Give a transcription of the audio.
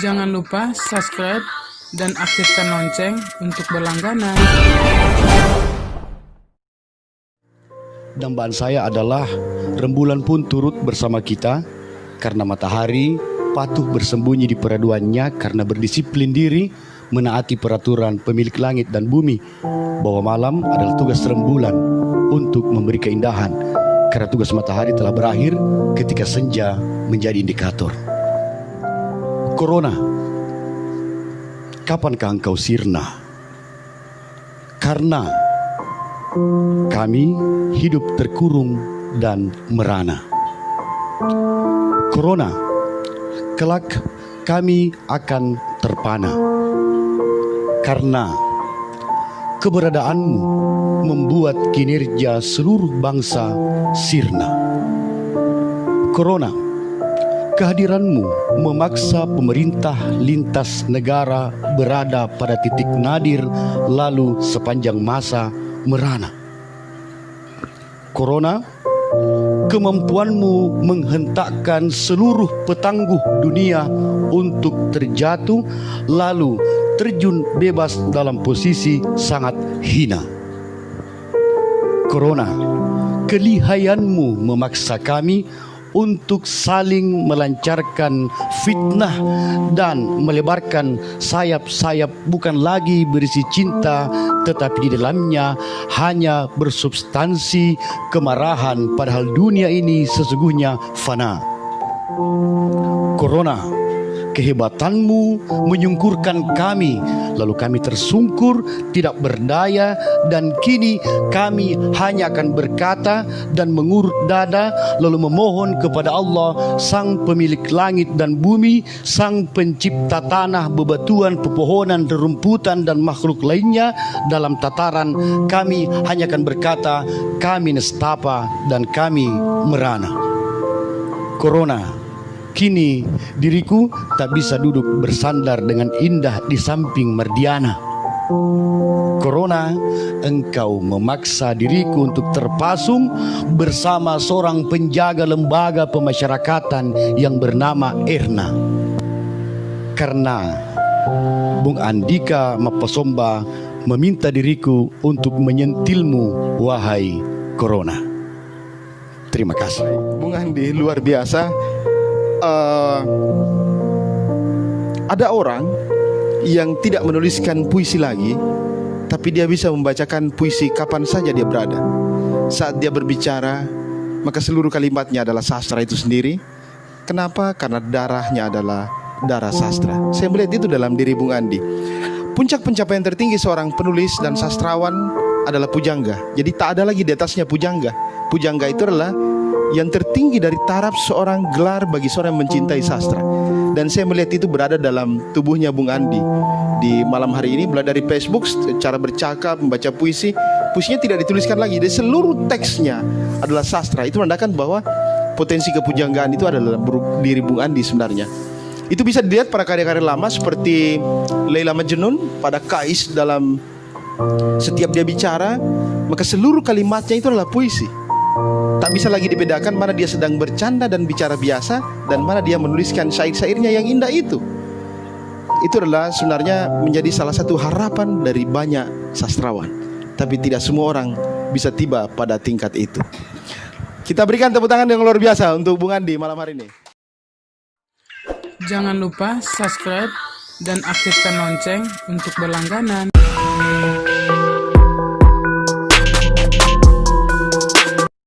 Jangan lupa subscribe dan aktifkan lonceng untuk berlangganan. Dambaan saya adalah rembulan pun turut bersama kita, karena matahari patuh bersembunyi di peraduannya karena berdisiplin diri menaati peraturan pemilik langit dan bumi, bahwa malam adalah tugas rembulan untuk memberi keindahan, karena tugas matahari telah berakhir ketika senja menjadi indikator. Corona, kapankah engkau sirna? Karena kami hidup terkurung dan merana. Corona, kelak kami akan terpana, karena keberadaanmu membuat kinerja seluruh bangsa sirna. Corona, kehadiranmu memaksa pemerintah lintas negara berada pada titik nadir, lalu sepanjang masa merana. Corona, kemampuanmu menghentakkan seluruh petangguh dunia untuk terjatuh, lalu terjun bebas dalam posisi sangat hina. Corona, kelihayanmu memaksa kami untuk saling melancarkan fitnah dan melebarkan sayap-sayap bukan lagi berisi cinta, tetapi di dalamnya hanya bersubstansi kemarahan, padahal dunia ini sesungguhnya fana. Corona, kehebatanmu menyungkurkan kami, lalu kami tersungkur, tidak berdaya, dan kini kami hanya akan berkata dan mengurut dada, lalu memohon kepada Allah, Sang Pemilik langit dan bumi, Sang Pencipta tanah, bebatuan, pepohonan, rerumputan, dan makhluk lainnya. Dalam tataran kami hanya akan berkata, kami nestapa dan kami merana. Corona, kini diriku tak bisa duduk bersandar dengan indah di samping Merdiana. Corona, engkau memaksa diriku untuk terpasung bersama seorang penjaga lembaga pemasyarakatan yang bernama Erna. Karena Bung Andika Mapasomba meminta diriku untuk menyentilmu, wahai Corona. Terima kasih. Bung Andi, luar biasa. Ada orang yang tidak menuliskan puisi lagi, tapi dia bisa membacakan puisi kapan saja dia berada. Saat dia berbicara, maka seluruh kalimatnya adalah sastra itu sendiri. Kenapa? Karena darahnya adalah darah sastra. Saya melihat itu dalam diri Bung Andi. Puncak pencapaian tertinggi seorang penulis dan sastrawan adalah pujangga. Jadi tak ada lagi di atasnya pujangga. Pujangga itu adalah yang tertinggi dari taraf seorang gelar bagi seorang yang mencintai sastra. Dan saya melihat itu berada dalam tubuhnya Bung Andi. Di malam hari ini, mulai dari Facebook, cara bercakap, membaca puisi, puisinya tidak dituliskan lagi. Dan seluruh teksnya adalah sastra. Itu menandakan bahwa potensi kepujanggaan itu adalah diri Bung Andi sebenarnya. Itu bisa dilihat pada karya-karya lama seperti Laila Majnun, pada Kais, dalam setiap dia bicara, maka seluruh kalimatnya itu adalah puisi. Tak bisa lagi dibedakan mana dia sedang bercanda dan bicara biasa, dan mana dia menuliskan syair-syairnya yang indah itu. Itu adalah sebenarnya menjadi salah satu harapan dari banyak sastrawan. Tapi tidak semua orang bisa tiba pada tingkat itu. Kita berikan tepuk tangan yang luar biasa untuk Bung Andi malam hari ini. Jangan lupa subscribe dan aktifkan lonceng untuk berlangganan.